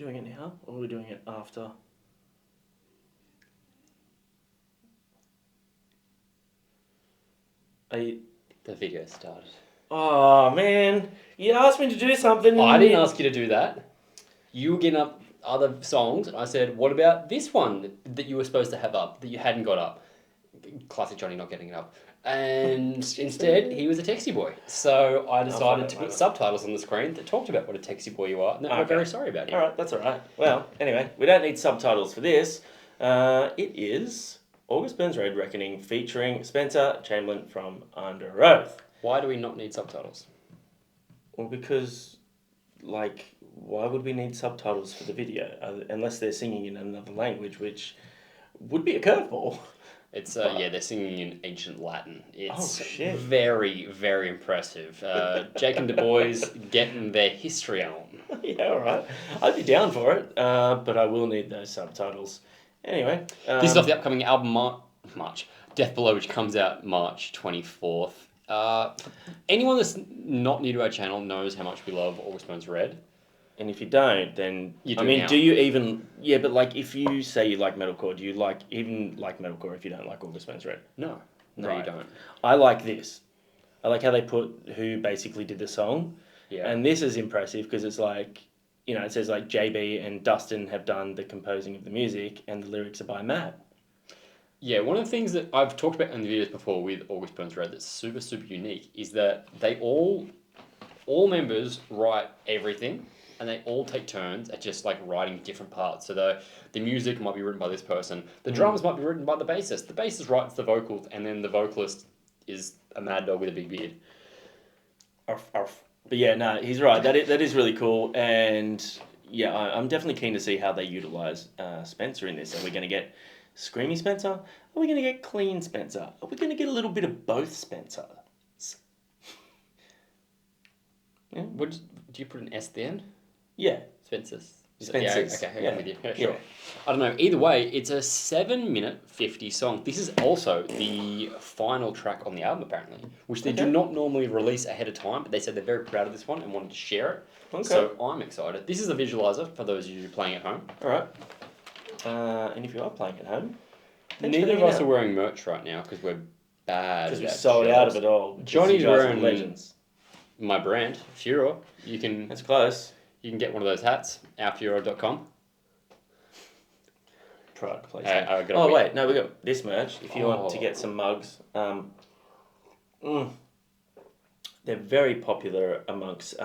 doing it now, or are we doing it after? The video started. Oh, man. You asked me to do something. I didn't ask you to do that. You were getting up other songs, and I said, what about this one that you were supposed to have up, that you hadn't got up? Classic Johnny not getting it up. And instead, he was a texty boy. So I decided to put subtitles on the screen that talked about what a texty boy you are, and that we're very sorry about you. All right, that's all right. Well, anyway, we don't need subtitles for this. It is August Burns Road Reckoning featuring Spencer Chamberlain from UNDEROATH. Why do we not need subtitles? Well, because, like, why would we need subtitles for the video unless they're singing in another language, which would be a curveball. It's they're singing in ancient Latin. It's very, very impressive. Jake and Du Bois getting their history on. Yeah, all right. I'd be down for it, but I will need those subtitles. Anyway. This is off the upcoming album March. Death Below, which comes out March 24th. Anyone that's not new to our channel knows how much we love August Burns Red. And if you don't, then... now. Do you even... Yeah, but, like, if you say you like metalcore, do you even like metalcore if you don't like August Burns Red? No. No, right. you don't. I like this. I like how they put who basically did the song. Yeah. And this is impressive because it's like... You know, it says, like, JB and Dustin have done the composing of the music and the lyrics are by Matt. Yeah, one of the things that I've talked about in the videos before with August Burns Red that's super, super unique is that they all members write everything. And they all take turns at just like writing different parts. So the music might be written by this person. The drums might be written by the bassist. The bassist writes the vocals, and then the vocalist is a mad dog with a big beard. Arf, arf. But yeah, no, he's right. That is really cool. And yeah, I'm definitely keen to see how they utilize Spencer in this. Are we going to get screamy Spencer? Are we going to get clean Spencer? Are we going to get a little bit of both Spencer? Yeah. Do you put an S at the end? Yeah. Spencer's. Spencer's. Yeah, okay, I'm with you. Yeah, sure. Yeah. I don't know. Either way, it's a 7-minute 50 song. This is also the final track on the album, apparently, which they do not normally release ahead of time, but they said they're very proud of this one and wanted to share it. Okay. So I'm excited. This is a visualizer for those of you playing at home. All right. And if you are playing at home, neither of us are wearing merch right now because we're bad. Because we've sold out of it all. Johnny's wearing Legends. My brand, Furor. That's close. You can get one of those hats, ourfuror.com. Product placement. Wait, no, we got this merch. If you want to get some mugs, they're very popular amongst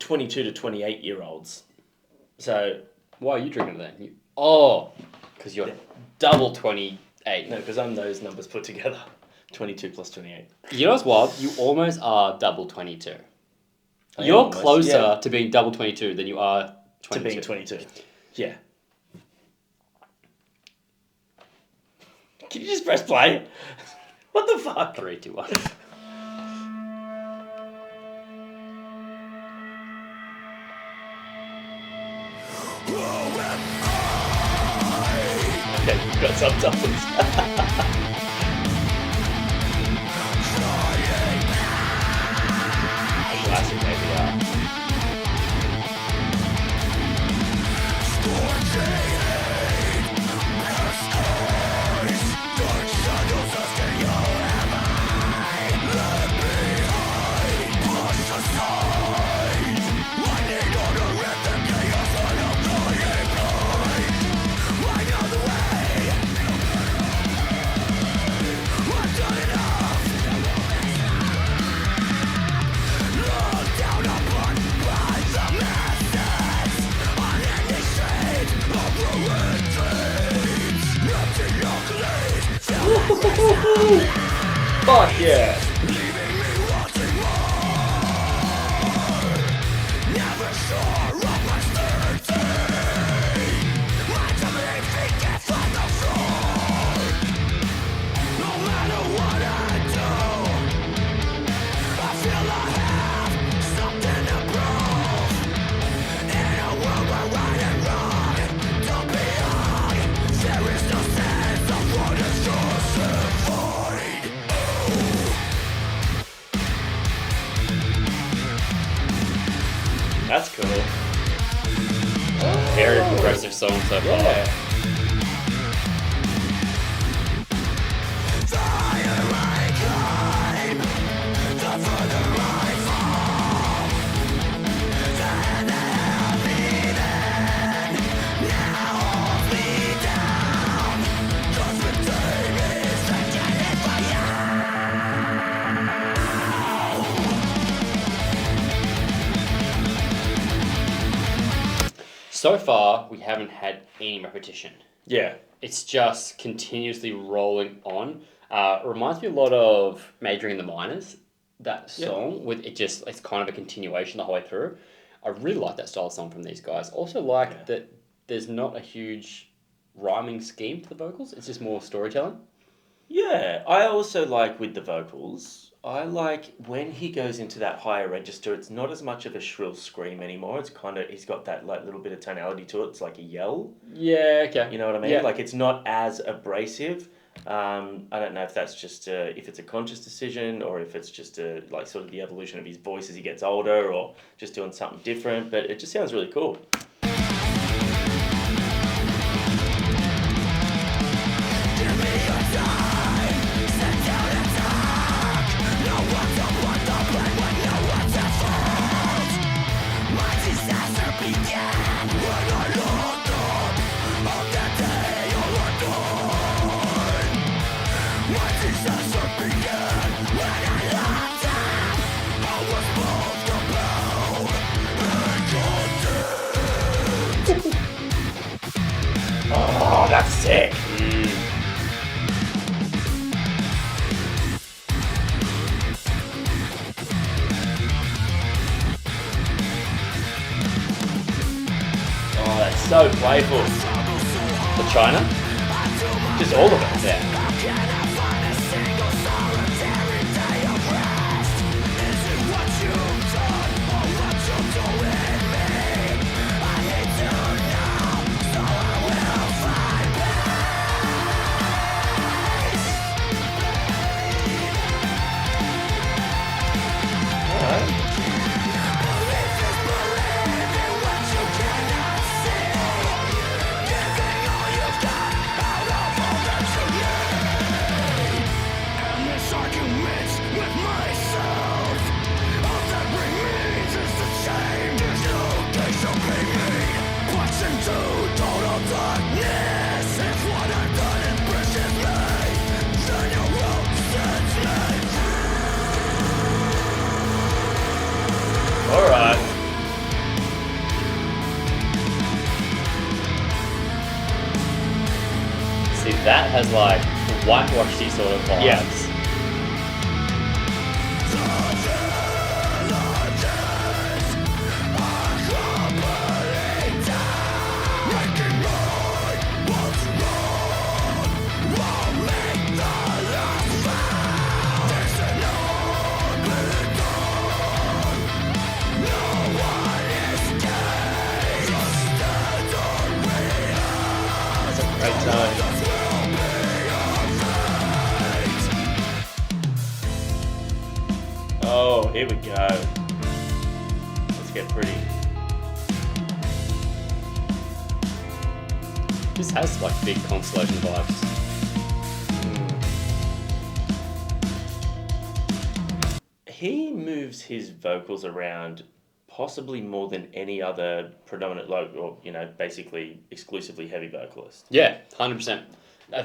22 to 28-year-olds. So why are you drinking it then? Because you're double 28. No, because I'm those numbers put together. 22 plus 28. You know what's wild? You almost are double 22. You're closer to being double 22 than you are 22. To being 22. Yeah. Can you just press play? What the fuck? 3, 2, 1. Okay, you've got subtitles. Classic ABR. Fuck yeah! very progressive song so far. Yeah. So far, we haven't had any repetition. Yeah. It's just continuously rolling on. Reminds me a lot of Majoring in the Minors, that song. With it's kind of a continuation the whole way through. I really like that style of song from these guys. Also like that there's not a huge rhyming scheme to the vocals. It's just more storytelling. Yeah, I also like with the vocals, I like when he goes into that higher register, it's not as much of a shrill scream anymore. It's kind of, he's got that like little bit of tonality to it. It's like a yell. Yeah, okay. You know what I mean? Yeah. Like it's not as abrasive. I don't know if that's just if it's a conscious decision or if it's just like sort of the evolution of his voice as he gets older or just doing something different. But it just sounds really cool. Oh, that's sick. Oh, that's so playful. The China? Just all of it. Yeah. Alright. See, that has like whitewashy sort of vibes. Yeah. Great time. Oh, here we go. Let's get pretty. This has like big Constellation vibes. He moves his vocals around possibly more than any other predominant, or basically exclusively heavy vocalist. Yeah, 100%.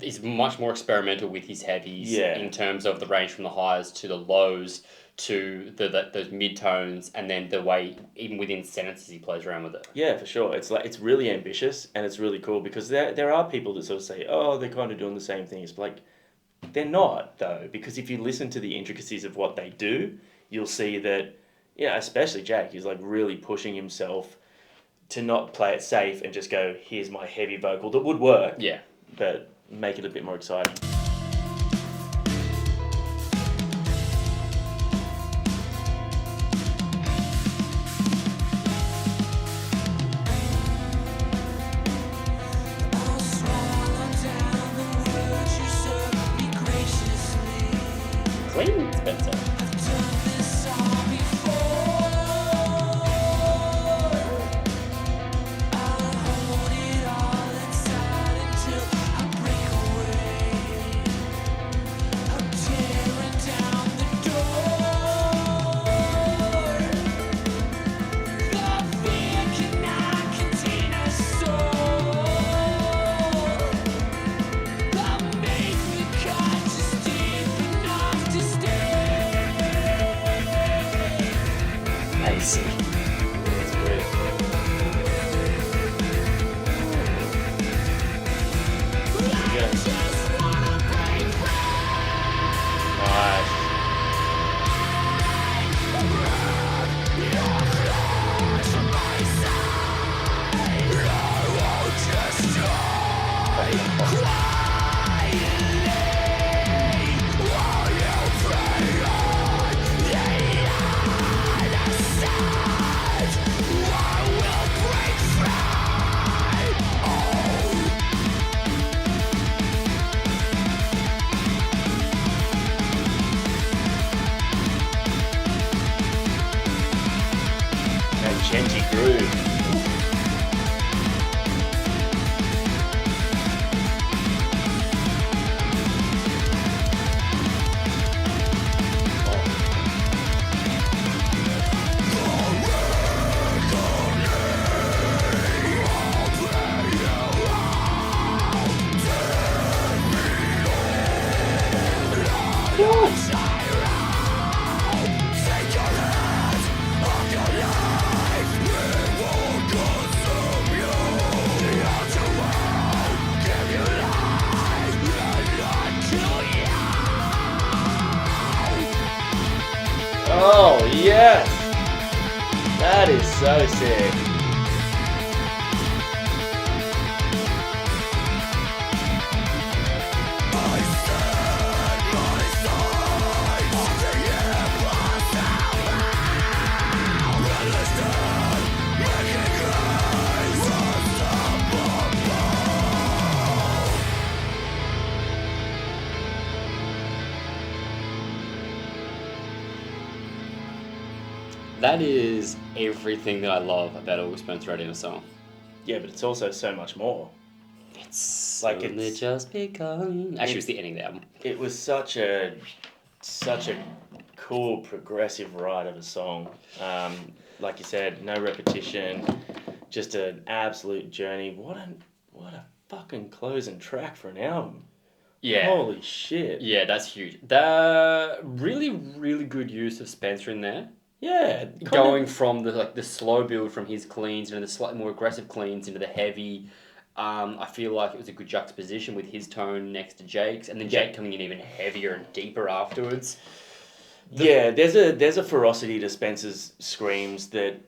He's much more experimental with his heavies in terms of the range from the highs to the lows to those mid-tones, and then the way even within sentences he plays around with it. Yeah, for sure. It's really ambitious and it's really cool because there are people that sort of say, oh, they're kind of doing the same thing. It's like, they're not though, because if you listen to the intricacies of what they do, you'll see that, especially Jack, he's like really pushing himself to not play it safe and just go, here's my heavy vocal that would work. Yeah. But make it a bit more exciting. Clean, Spencer. Genty groove. Oh, yes! That is so sick. That is everything that I love about August Spencer in a song. Yeah, but it's also so much more. It's Like, only it's- just begun. Actually, it's the ending of the album. It was such a cool progressive ride of a song. Like you said, no repetition, just an absolute journey. What a fucking closing track for an album. Yeah. Holy shit. Yeah, that's huge. The really, really good use of Spencer in there. Yeah. Going from the slow build from his cleans into the slightly more aggressive cleans into the heavy. I feel like it was a good juxtaposition with his tone next to Jake's, and then Jake coming in even heavier and deeper afterwards. Yeah, there's a ferocity to Spencer's screams that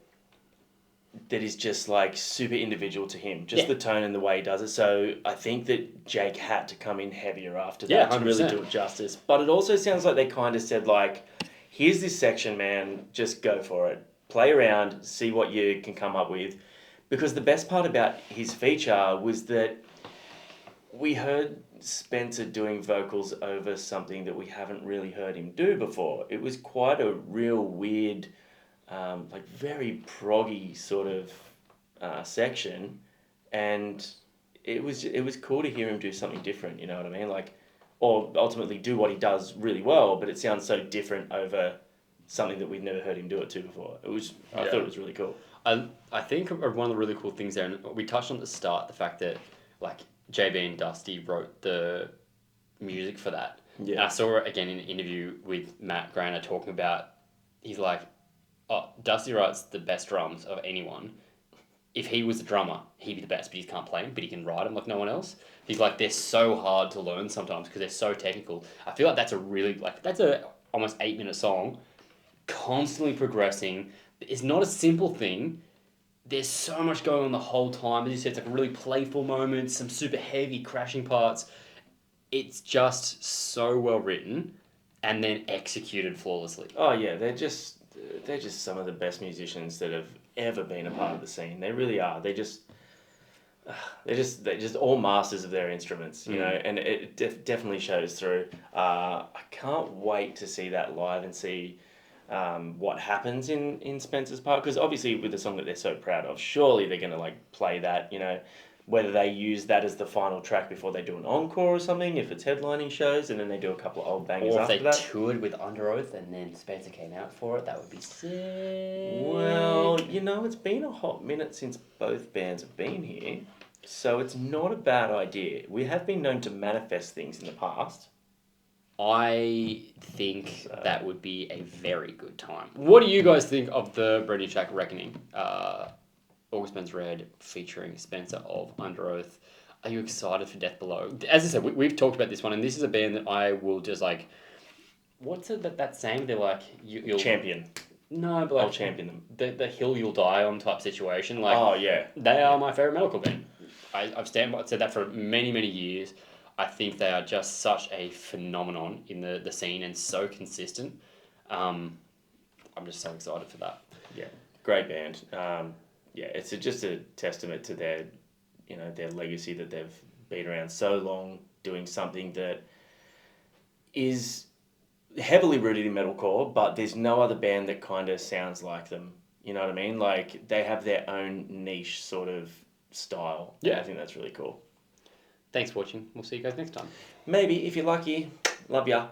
is just like super individual to him. Just the tone and the way he does it. So I think that Jake had to come in heavier after that to really 100%. do it justice. But it also sounds like they kind of said like, here's this section, man, just go for it. Play around, see what you can come up with. Because the best part about his feature was that we heard Spencer doing vocals over something that we haven't really heard him do before. It was quite a real weird, like very proggy sort of section. And it was cool to hear him do something different, you know what I mean? Like, or ultimately do what he does really well, but it sounds so different over something that we've never heard him do it to before. I thought it was really cool. I think one of the really cool things there, and we touched on at the start, the fact that like JB and Dusty wrote the music for that. Yeah. And I saw it again in an interview with Matt Graner talking about, he's like, oh, Dusty writes the best drums of anyone. If he was a drummer, he'd be the best, but he can't play them, but he can write them like no one else. He's like, they're so hard to learn sometimes because they're so technical. I feel like that's a almost 8-minute song, constantly progressing. It's not a simple thing. There's so much going on the whole time. As you said, it's like a really playful moment, some super heavy crashing parts. It's just so well written and then executed flawlessly. Oh yeah, they're just some of the best musicians that have ever been a part of the scene. They really are. They're just all masters of their instruments, you know, and it definitely shows through. I can't wait to see that live and see what happens in Spencer's part, because obviously with the song that they're so proud of, surely they're gonna like play that, you know, whether they use that as the final track before they do an encore or something, if it's headlining shows, and then they do a couple of old bangers Or if after they that. toured with Underoath and then Spencer came out for it, that would be sick. Well, you know, it's been a hot minute since both bands have been here, so it's not a bad idea. We have been known to manifest things in the past. I think that would be a very good time. What do you guys think of the Brady track Reckoning? August Burns Red featuring Spencer of Underoath. Are you excited for Death Below? As I said, we've talked about this one, and this is a band that I will just like. What's it that saying? They're like you'll Champion. No, but like, I'll champion them. The hill you'll die on type situation. Like, Oh yeah. they are my favorite metalcore band. I've said that for many, many years. I think they are just such a phenomenon in the scene and so consistent. I'm just so excited for that. Yeah, great band. Yeah, it's just a testament to their, their legacy that they've been around so long, doing something that is heavily rooted in metalcore, but there's no other band that kind of sounds like them. You know what I mean? Like they have their own niche sort of style. Yeah. I think that's really cool. Thanks for watching. We'll see you guys next time. Maybe if you're lucky. Love ya.